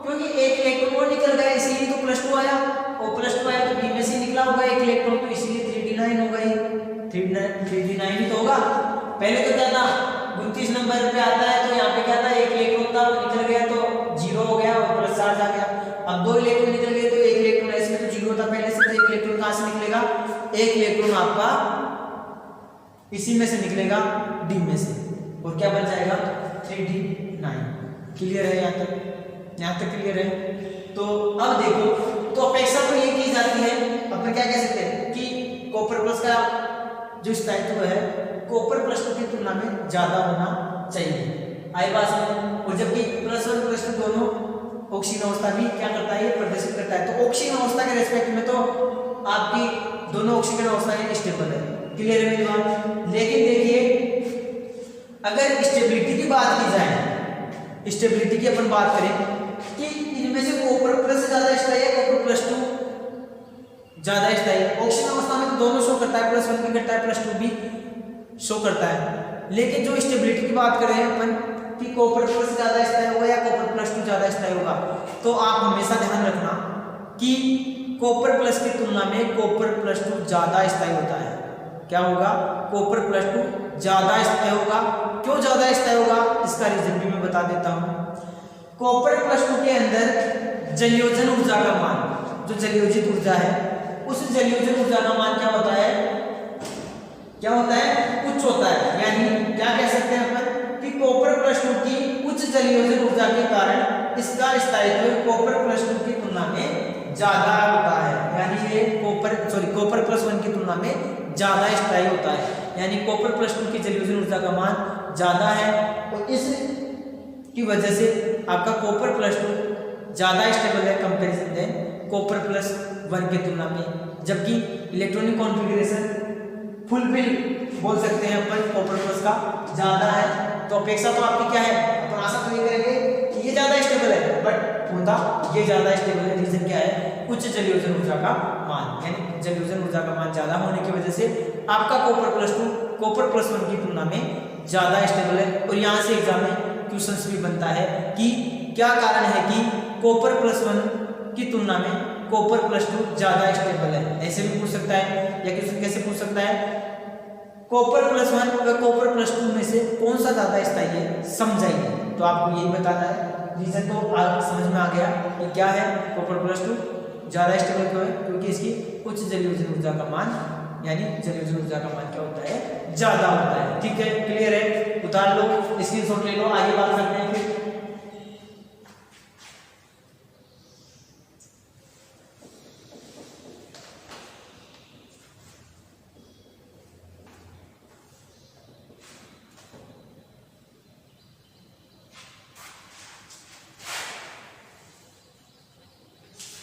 क्योंकि एक इलेक्ट्रॉन निकल गया इसीलिए तो +2 आया, और +2 आया तो d में से निकला होगा एक इलेक्ट्रॉन, तो इसीलिए 3d9 होगा, ये 3d9 ही तो होगा, पहले तो क्या था 29 नंबर पे आता है, तो यहाँ पे क्या था, एक इलेक्ट्रॉन था वो निकल गया तो 0 हो गया और +4 आ गया, अब 2 इलेक्ट्रॉन निकल गए तो एक इलेक्ट्रॉन, इसमें तो 0 था पहले से, तो एक इलेक्ट्रॉन कहां से निकलेगा, एक इलेक्ट्रॉन आपका इसी में से निकलेगा d में से, और क्या बन जाएगा 3d9। क्लियर है यहाँ तक क्लियर है, तो अब देखो, तो अपेक्षा तो ये की जाती है, अपन क्या कह सकते हैं कि कॉपर प्लस का जो स्थायित्व है कॉपर +2 की तुलना में ज्यादा होना चाहिए, आई बात में, और जबकि +1 +2 दोनों ऑक्सीजन अवस्था भी क्या करता है, ये प्रदर्शित करता है, तो ऑक्सीजन अवस्था के रेस्पेक्ट में तो आपकी दोनों ऑक्सीजन अवस्थाएं स्टेबल है। क्लियर है मेरी बात। लेकिन देखिए अगर स्टेबिलिटी की बात की जाए, स्टेबिलिटी की अपन बात करें कि इनमें से कॉपर प्लस ज्यादा स्थायी है, कॉपर +2 ज्यादा स्थायी है, ऑक्सीजन अवस्था में तो दोनों शो करता है, +1 भी करता है +2 भी शो करता है, लेकिन जो स्टेबिलिटी की बात करें अपन कि कॉपर प्लस ज्यादा स्थायी होगा या कॉपर +2 ज्यादा स्थायी होगा, तो आप हमेशा ध्यान रखना कि कॉपर प्लस की तुलना में कॉपर +2 ज्यादा स्थायी होता है। क्या होगा? कॉपर +2 ज्यादा स्थायी होगा। क्यों ज्यादा स्थायी होगा इसका रीजन भी मैं बता देता हूं। कॉपर +2 के अंदर जलयोजन ऊर्जा का मान, जो जलयोजित ऊर्जा है, उस जलयोजन ऊर्जा का मान क्या होता है? क्या होता है? उच्च होता है। यानी क्या कह सकते हैं अपन कि कॉपर +2 की उच्च जलयोजन ऊर्जा के कारण इसका स्थायित्व कॉपर +2 की तुलना में ज्यादा होता है। यानी ये कॉपर +1 की तुलना में ज्यादा स्थायी होता है। यानी कॉपर +2 की जलयोजन ऊर्जा का मान ज्यादा है और इस की वजह से आपका कॉपर +2 ज्यादा स्टेबल है कंपैरिजन देन कॉपर +1 की तुलना में। जबकि इलेक्ट्रॉनिक कॉन्फ़िगरेशन फुलफिल बोल सकते हैं अपन कॉपर प्लस का ज्यादा है। तो अपेक्षा तो आपकी क्या है? अपन आशा तो ये करेंगे कि ये ज्यादा स्टेबल है, बट होता ये ज्यादा स्टेबल है। रीजन क्या है? उच्च जलयोजन ऊर्जा का मान, यानी जलयोजन ऊर्जा का मान ज्यादा होने की वजह से आपका कॉपर +2 कॉपर +1 की तुलना में ज्यादा स्टेबल है। और यहाँ से एग्जाम में क्वेश्चंस भी बनता है कि क्या कारण है कि कॉपर +1 की तुलना में कॉपर +2 ज्यादा स्टेबल है। ऐसे भी पूछ सकता है, या क्वेश्चन कैसे पूछ सकता है? कॉपर +1 और कॉपर +2 में से कौन सा ज्यादा स्थायी है, समझाइए। तो आपको यही बताना है। रीजन तो समझ में आ गया कि क्या है कॉपर +2 ज्यादा स्टेबल क्यों है? क्योंकि इसकी उच्च जलयोजन ऊर्जा का मान, यानी जलयोजन ऊर्जा का मान क्या होता है? ज्यादा होता है। ठीक है, क्लियर है? उतार लो, स्क्रीनशॉट ले लो, आगे बात करते हैं फिर।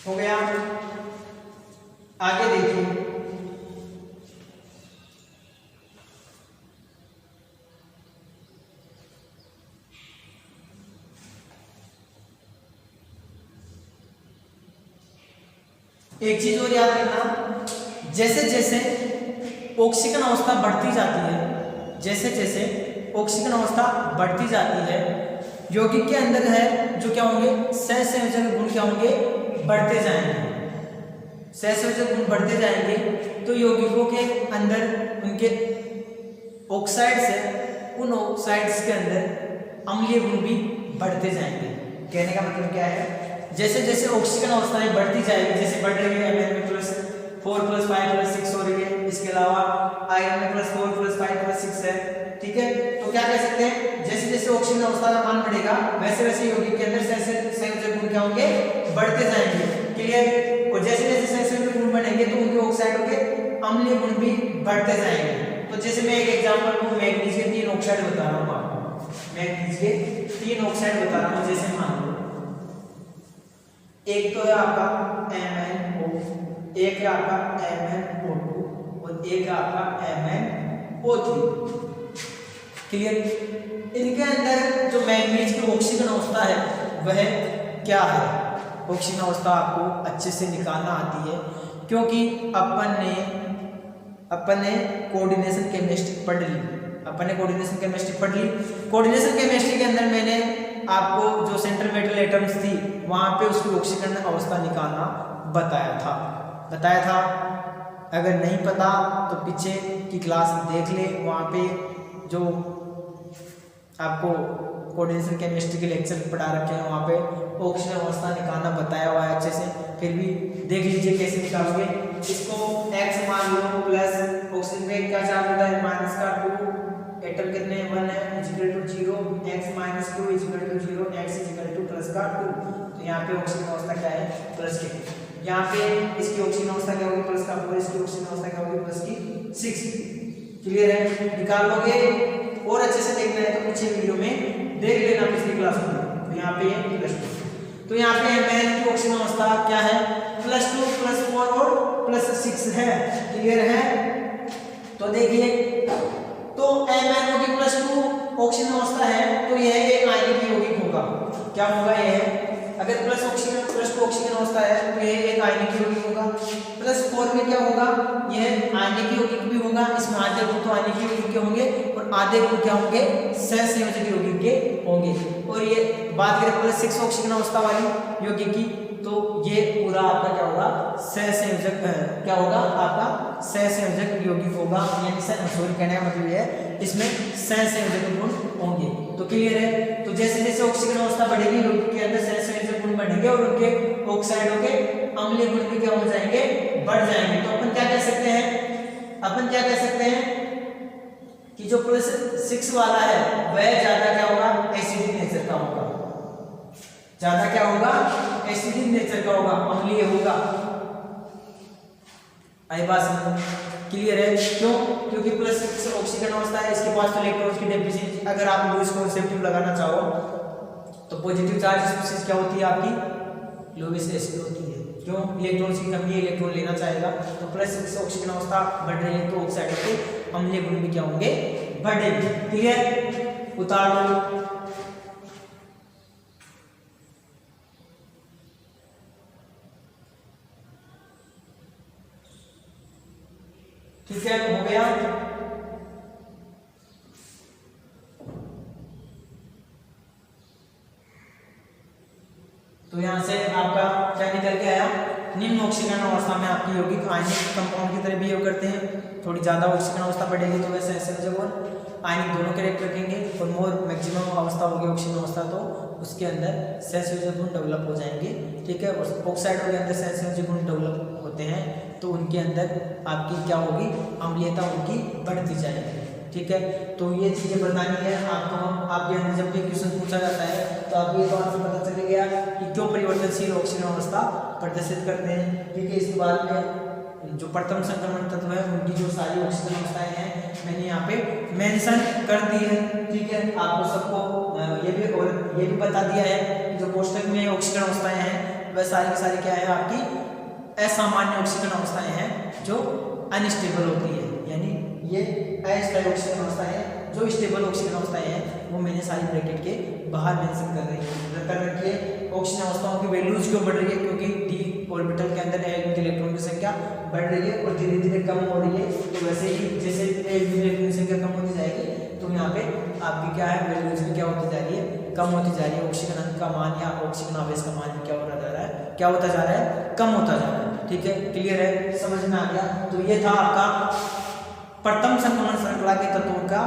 हो गया। आगे देखिए, एक चीज और याद रखना, जैसे जैसे ऑक्सीजन अवस्था बढ़ती जाती है, जैसे जैसे ऑक्सीजन अवस्था बढ़ती जाती है, यौगिक के अंदर है जो क्या होंगे, सहसंयोजक गुण क्या होंगे, बढ़ते जाएंगे। सहसंयोजक गुण बढ़ते जाएंगे तो यौगिकों के अंदर उनके ऑक्साइड्स है, उन ऑक्साइड्स के अंदर अम्लीय गुण भी बढ़ते जाएंगे। कहने का मतलब क्या है, जैसे जैसे ऑक्सीजन अवस्थाएं बढ़ती जाएगी, जैसे बढ़ रही है एमएन में +4 + 5 + 6 हो रही है, इसके अलावा आयरन में +4 + 5 + 6 है, ठीक है। तो क्या कह सकते हैं, जैसे जैसे ऑक्सीजन अवस्था का मान बढ़ेगा वैसे वैसे यौगिक के अंदर सहसंयोजक गुण क्या होंगे, बढ़ते जाएंगे। क्लियर। और जैसे जैसे सहसंयोजक गुण बढ़ेंगे तो उनके ऑक्साइडों के अम्लीय गुण भी बढ़ते जाएंगे। तो जैसे मैं एक एग्जांपल दूं, मैग्नीज के 3 ऑक्साइड बता रहा हूं आपको, मैग्नीज के 3 ऑक्साइड बता रहा हूं। जैसे मान लो एक तो है आपका MnO, एक है आपका MnO2 और एक है आपका MnO3। क्लियर। इनके अंदर जो मैग्नीज की ऑक्सीजन अवस्था है वह क्या है, ऑक्सीजन अवस्था आपको अच्छे से निकालना आती है, क्योंकि अपन ने कोऑर्डिनेशन केमिस्ट्री पढ़ ली, अपन ने कोऑर्डिनेशन केमिस्ट्री पढ़ ली। कोऑर्डिनेशन केमिस्ट्री के अंदर मैंने आपको जो सेंट्रल मेटल एटम्स थी वहां पे उसकी ऑक्सीजन अवस्था निकालना बताया था। अगर नहीं पता तो पीछे की क्लास देख ले, वहां पे जो आपको कोऑर्डिनेशन केमिस्ट्री के लेक्चर पढ़ा रखे हैं वहां पे ऑक्सीजन अवस्था निकालना बताया हुआ है अच्छे से। फिर भी देख लीजिए कैसे निकालोगे। इसको x मान लो प्लस ऑक्सीजन में क्या चार्ज होता है -2, एटम कितने 1 है = 0, x - 2 = 0, x = +2। तो यहाँ पे ऑक्सीजन अवस्था क्या है, प्लस के। यहाँ पे इसकी ऑक्सीजन अवस्था क्या होगी, +4, इसकी ऑक्सीजन अवस्था क्या होगी, +6। क्लियर है, निकाल लोगे। और अच्छे से देखना है तो पीछे वीडियो में देख लेना पिछली क्लास में। तो यहाँ पे ये +2, तो यहाँ पे Mn की ऑक्सीजन अवस्था क्या है, +2 +4 और +6 है। क्लियर है। तो देखिए, तो MnO की +2 ऑक्सीजन अवस्था है तो यह एक आयनिक यौगिक होगा। क्या होगा यह, अगर +2 ऑक्सीजन अवस्था है तो यह एक आयनिक यौगिक होगा। +4 में क्या होगा, यह आयनिक यौगिक भी होगा। इसमें आधे गुण तो आयनिक यौगिक के होंगे और आधे गुण क्या होंगे, सहसंयोजक यौगिक के होंगे। और ये बात करें +6 ऑक्सीजन अवस्था वाली यौगिक की, तो ये पूरा आपका क्या होगा, सहसंयोजक क्या होगा, आपका सहसंयोजक यौगिक होगा। यानी सॉरी, कहने का मतलब ये है इसमें सहसंयोजक गुण होंगे। तो क्लियर है। तो जैसे जैसे ऑक्सीजन अवस्था बढ़ेगी यौगिक के अंदर सहसंयोजक गुण बढ़ेंगे और उनके ऑक्साइडों के अम्लीय गुण भी क्या हो जाएंगे, बढ़ जाएंगे। तो अपन क्या कह सकते हैं, कि जो +6 वाला है वह ज्यादा क्या होगा, एसिडिक नेचर का होगा। ज्यादा क्या होगा, एसिडिक नेचर का होगा, अम्लीय होगा। आई बात क्लियर है। क्यों, क्योंकि +6 ऑक्सीजन अवस्था है, इसके पास इलेक्ट्रॉन्स की डेफिशिएंसी। अगर आप लुईस कॉन्सेप्टिव लगाना चाहो तो पॉजिटिव चार्ज स्पीशीज क्या होती है आपकी, लुईस एसिड होती है। क्यों, इलेक्ट्रॉन्स की कमी है, इलेक्ट्रॉन लेना चाहेगा। तो +6 ऑक्सीजन अवस्था बढ़ रही है तो ऑक्साइड के अम्लीय गुण भी क्या होंगे, बढ़ेंगे। क्लियर, उतार लो। ठीक है, हो गया। तो यहां से आपका क्या निकल के आया, निम्न ऑक्सीजन अवस्था में आपकी यौगिक आयनिक कंपाउंड की तरह बिहेव करते हैं। थोड़ी ज्यादा ऑक्सीजन अवस्था बढ़ेगी तो वैसे सहसंयोजक आयनिक दोनों कैरेक्टर रखेंगे। और मोर मैक्सिमम अवस्था होगी ऑक्सीजन अवस्था तो उसके अंदर सहसंयोजक गुण डेवलप हो जाएंगे। ठीक है, और ऑक्साइडों के अंदर सहसंयोजक गुण डेवलप होते हैं तो उनके अंदर आपकी क्या होगी, अम्लीयता उनकी बढ़ती जाएगी। ठीक है, तो ये चीजें बतानी है आपको। आपके अंदर जब भी क्वेश्चन पूछा जाता है तो आपको ये बात से पता चल गया कि क्यों परिवर्तनशील ऑक्सीजन अवस्था प्रदर्शित करते हैं। ठीक है, इसके बाद में जो प्रथम संक्रमण तत्व है उनकी जो सारी ऑक्सीजन अवस्थाएं हैं मैंने यहाँ पे मेंशन कर दी है। ठीक है, आपको सबको ये भी बता दिया है कि जो कोष्टक में ऑक्सीजन अवस्थाएं हैं वह सारी की सारी क्या है आपकी असामान्य ऑक्सीकरण अवस्थाएं हैं जो अनस्टेबल होती है, यानी ये अस्थायी ऑक्सीकरण अवस्था है। जो स्टेबल ऑक्सीकरण अवस्थाएं हैं वो मैंने सारी ब्रैकेट के बाहर मेंशन कर रखी है। ऑक्सीजन अवस्थाओं की वैल्यूज क्यों बढ़ रही है? क्योंकि डी ऑर्बिटल के अंदर इलेक्ट्रॉन की संख्या बढ़ रही है और धीरे धीरे कम हो रही है। तो वैसे ही जैसे इलेक्ट्रॉन की संख्या कम होती जाएगी तो यहाँ पे आपकी क्या है वैल्यूज भी क्या होती जा रही है, कम होती जा रही है। ऑक्सीजन का मान या ऑक्सीजन आवेश का मान भी क्या होता जा रहा है, क्या होता जा रहा है, कम होता जा रहा है। ठीक है, क्लियर है, समझ में आ गया? तो ये था आपका प्रथम संक्रमण श्रृंखला के तत्वों का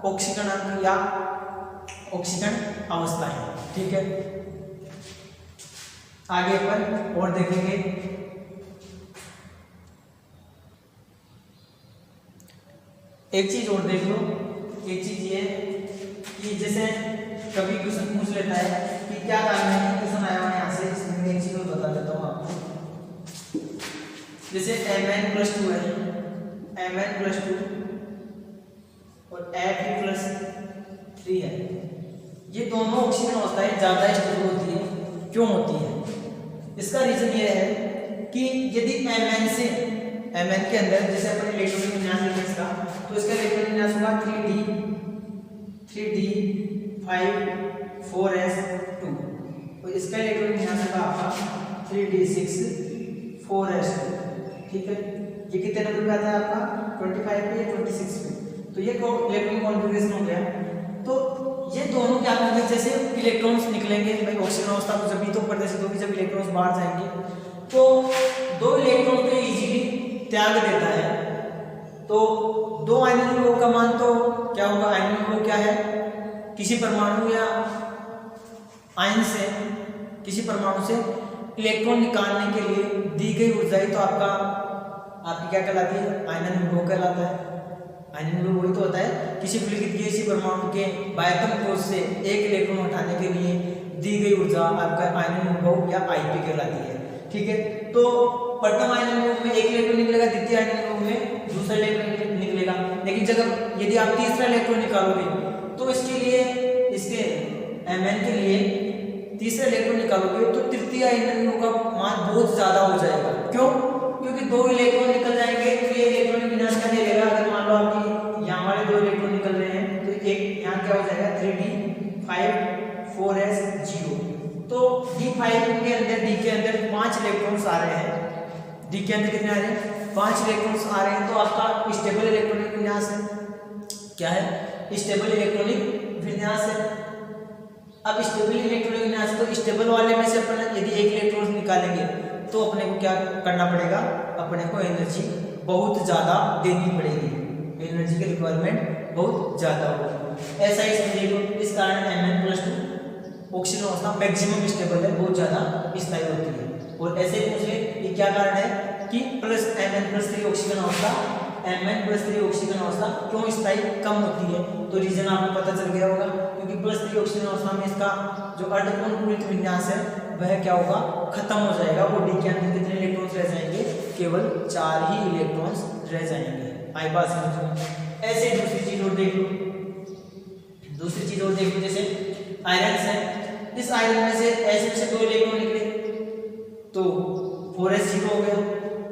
ऑक्सीकरण या ऑक्सीकरण अवस्था है। ठीक है, आगे पर और देखेंगे। एक चीज और देख लो, एक चीज ये कि जैसे कभी क्वेश्चन पूछ लेता है कि क्या कारण है, क्वेश्चन आया हुआ है यहाँ से, इसमें मैं एक चीज और बता देता हूँ आपको। जैसे Mn+2 है, Mn+2 और Fe+3 है, ये दोनों ऑक्सीजन अवस्थाएं ज्यादा स्टेबल होती है। क्यों होती है? इसका रीजन ये है कि यदि Mn के अंदर जैसे अपन इलेक्ट्रॉनिक विन्यास लिखें इसका, तो इसका इलेक्ट्रॉनिक विन्यास होगा 3d 5 4s2 और इसका इलेक्ट्रॉनिक विन्यास होगा आपका 3d6 4s2। ठीक है, ये कितने नंबर पे आता है आपका? 25 पे या 26 पे। तो ये इलेक्ट्रॉनिक कॉन्फ़िगरेशन हो गया। तो ये दोनों क्या होंगे, जैसे इलेक्ट्रॉन्स निकलेंगे भाई ऑक्सीजन अवस्था को जब भी तो प्रदर्शित होगी, जब इलेक्ट्रॉन्स बाहर जाएंगे तो दो इलेक्ट्रॉन को इजीली त्याग देता है। तो दो आयनिक लोह का मान तो क्या होगा, आयनिक लोह क्या है, किसी परमाणु या आयन से किसी परमाणु से इलेक्ट्रॉन निकालने के लिए दी गई ऊर्जा ही तो आपकी क्या कहलाती है, आयनिक लोह कहलाता है। आयनिक लोह वही तो होता है किसी किसी परमाणु के बाह्यतम कोश से एक इलेक्ट्रॉन उठाने के लिए दी गई ऊर्जा आपका आयनिक लोह या आईपी कहलाती है। ठीक है, तो प्रथम आयनिक लोह में एक इलेक्ट्रॉन निकलेगा, द्वितीय आयनिक लोह में दूसरा इलेक्ट्रॉन निकलेगा। लेकिन जब यदि आप तीसरा इलेक्ट्रॉन निकालोगे तो इसके लिए इसके Mn के लिए तीसरा इलेक्ट्रॉन निकालोगे तो तृतीय आयनिक लोह का मान बहुत ज्यादा हो जाएगा। क्यों? क्योंकि दो इलेक्ट्रॉन निकल जाएंगे तो ये इलेक्ट्रॉनिक विन्यास का ले लेगा। अगर मान लो आपकी यहाँ वाले दो इलेक्ट्रॉन निकल रहे हैं तो एक यहाँ क्या हो जाएगा 3d 5 4s0। तो d5 के अंदर d के अंदर 5 इलेक्ट्रॉन्स आ रहे हैं। d के अंदर कितने आ रहे हैं? 5 इलेक्ट्रॉन्स आ रहे हैं। तो आपका स्टेबल इलेक्ट्रॉनिक विन्यास है, क्या है, स्टेबल इलेक्ट्रॉनिक विन्यास है। अब स्टेबल इलेक्ट्रॉनिक विन्यास, तो स्टेबल वाले में से अपन यदि एक इलेक्ट्रॉन निकालेंगे तो अपने को क्या करना पड़ेगा, अपने को एनर्जी बहुत ज़्यादा देनी पड़ेगी, एनर्जी की रिक्वायरमेंट बहुत ज़्यादा होगी। ऐसा ही समझिए, इस कारण Mn+2 ऑक्सीजन अवस्था मैक्सिमम स्टेबल है, बहुत ज़्यादा स्थायी होती है। और ऐसे ही पूछे कि क्या कारण है कि Mn+3 ऑक्सीजन अवस्था Mn+3 ऑक्सीजन अवस्था क्यों स्थायी कम होती है? तो रीजन आपको पता चल गया होगा, क्योंकि +3 ऑक्सीजन अवस्था में इसका जो अर्धपूर्ण पूरित विन्यास है वह क्या होगा, खत्म हो जाएगा। और डी के अंदर कितने इलेक्ट्रॉन्स रह जाएंगे? केवल 4 ही इलेक्ट्रॉन्स रह जाएंगे। आई बात समझ में? ऐसे दूसरी चीज और देख लो, दूसरी चीज और देख लो, जैसे आयरन है, इस आयरन में से ऐसे में से 2 इलेक्ट्रॉन निकले तो 4s0 हो गया।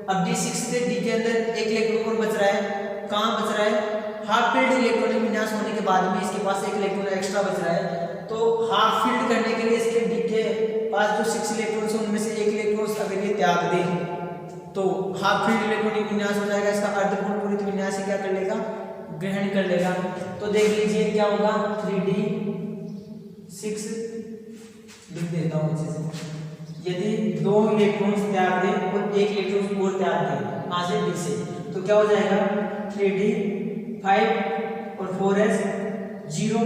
अब d6 से d के अंदर एक इलेक्ट्रॉन और बच रहा है, कहाँ बच रहा है? हाफ फील्ड इलेक्ट्रॉनिक विन्यास होने के बाद में इसके पास एक इलेक्ट्रॉन एक्स्ट्रा बच रहा है। तो हाफ फील्ड करने के लिए इसके डी के पास जो 6 इलेक्ट्रॉन्स हैं उनमें से एक इलेक्ट्रॉन अगर ये त्याग दे तो हाफ फील्ड इलेक्ट्रॉनिक विन्यास हो जाएगा, इसका अर्धपूर्ण पूरित विन्यास क्या कर लेगा, ग्रहण कर लेगा। तो देख लीजिए क्या होगा, 3d6 लिख देता हूँ अच्छे से। यदि 2 इलेक्ट्रॉन्स त्याग दे और एक इलेक्ट्रॉन और त्याग दे कहाँ से, डी से, तो क्या हो जाएगा 3d5 और 4s0।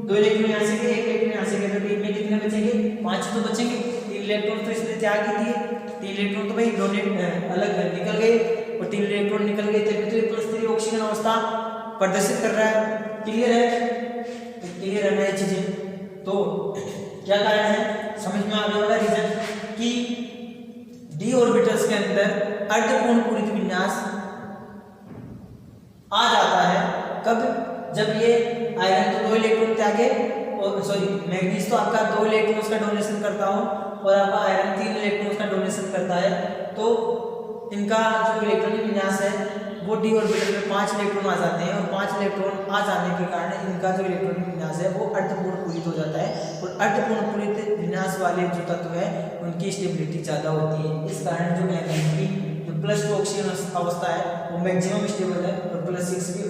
2 इलेक्ट्रॉन यहाँ से गए, एक इलेक्ट्रॉन यहाँ से गए, तो में कितने बचेंगे? 5 तो बचेंगे। 3 इलेक्ट्रॉन तो इसने त्याग ही दिए, 3 इलेक्ट्रॉन तो भाई डोनेट अलग निकल गए और 3 इलेक्ट्रॉन निकल गए, तभी तो ये +3 ऑक्सीजन अवस्था प्रदर्शित कर रहा है। क्लियर है? तो क्लियर है ना ये चीजें? तो क्या कारण है, समझ में आने वाला रीजन कि डी ऑर्बिटल्स के अंदर अर्धपूर्ण पूरित विन्यास आ जाता है। कब? जब ये आयरन तो 2 इलेक्ट्रॉन त्यागे और मैग्नीज तो आपका 2 इलेक्ट्रॉन्स का डोनेशन करता हो और आपका आयरन 3 इलेक्ट्रॉन्स का डोनेशन करता है, तो इनका जो इलेक्ट्रॉनिक विन्यास है वो डी ऑर्बिटल में 5 इलेक्ट्रॉन आ जाते हैं, और 5 इलेक्ट्रॉन आ जाने के कारण इनका जो इलेक्ट्रॉनिक विन्यास है वो अर्धपूर्ण पूरित हो जाता है, और अर्धपूर्ण पूरित विन्यास वाले जो तत्व है उनकी स्टेबिलिटी ज़्यादा होती है। इस कारण जो एलाइन की जो +2 ऑक्सीजन अवस्था है वो मैक्सिमम स्टेबल है, और +6 की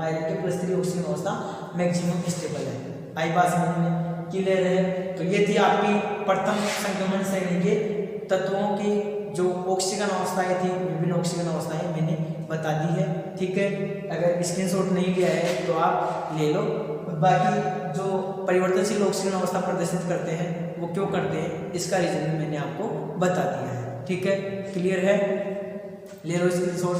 आयरन के +3 ऑक्सीजन अवस्था मैक्सिमम स्टेबल है। आई बात समझ में क्लियर है? तो ये थी आपकी प्रथम संक्रमण श्रेणी के तत्वों की जो ऑक्सीजन अवस्थाएं थी, विभिन्न ऑक्सीजन अवस्थाएं मैंने बता दी है। ठीक है, अगर स्क्रीनशॉट नहीं लिया है तो आप ले लो। बाकी जो परिवर्तनशील ऑक्सीजन अवस्था प्रदर्शित करते हैं वो क्यों करते हैं, इसका रीजन भी मैंने आपको बता दिया है। ठीक है, क्लियर है? ले लो स्क्रीनशॉट।